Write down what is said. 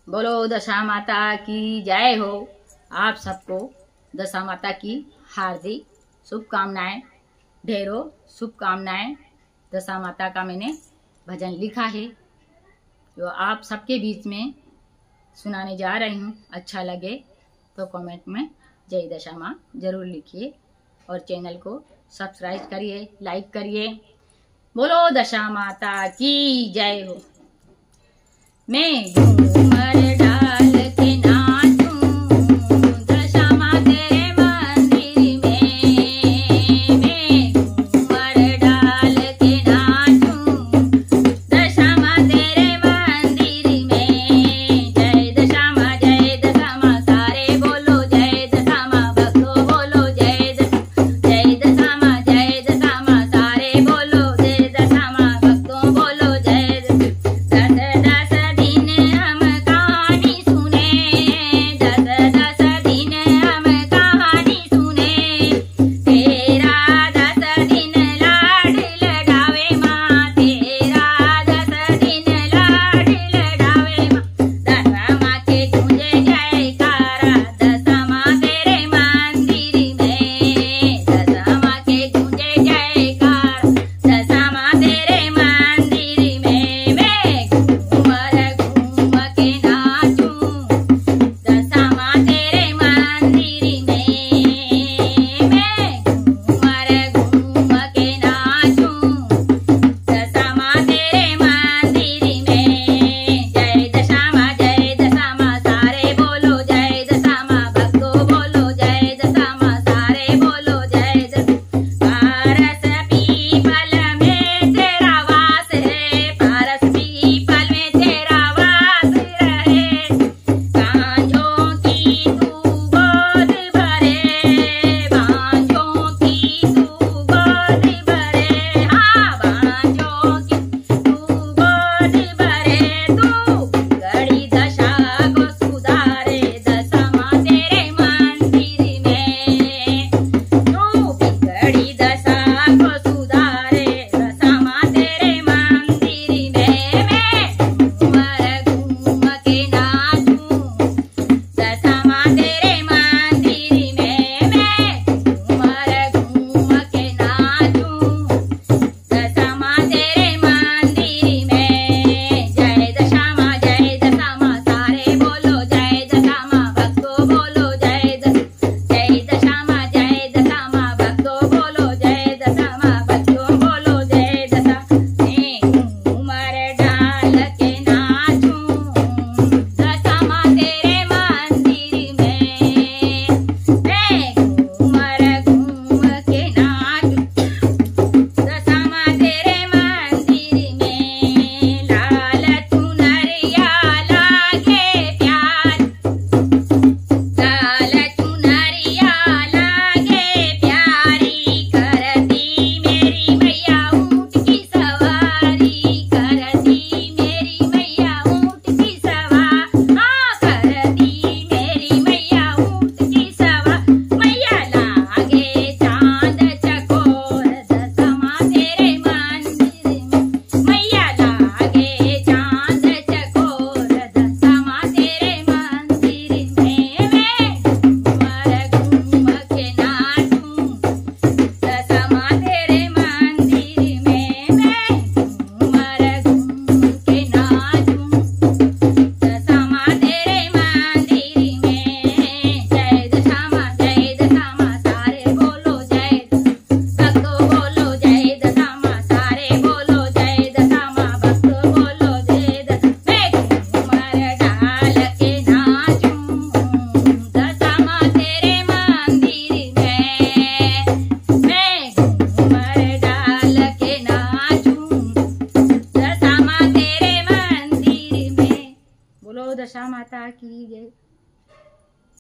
बोलो दशा माता की जय हो। आप सबको दशा माता की हार्दिक शुभकामनाएं, ढेरों शुभकामनाएं। दशा माता का मैंने भजन लिखा है जो आप सबके बीच में सुनाने जा रही हूँ। अच्छा लगे तो कमेंट में जय दशा माँ जरूर लिखिए और चैनल को सब्सक्राइब करिए, लाइक करिए। बोलो दशा माता की जय हो। मैं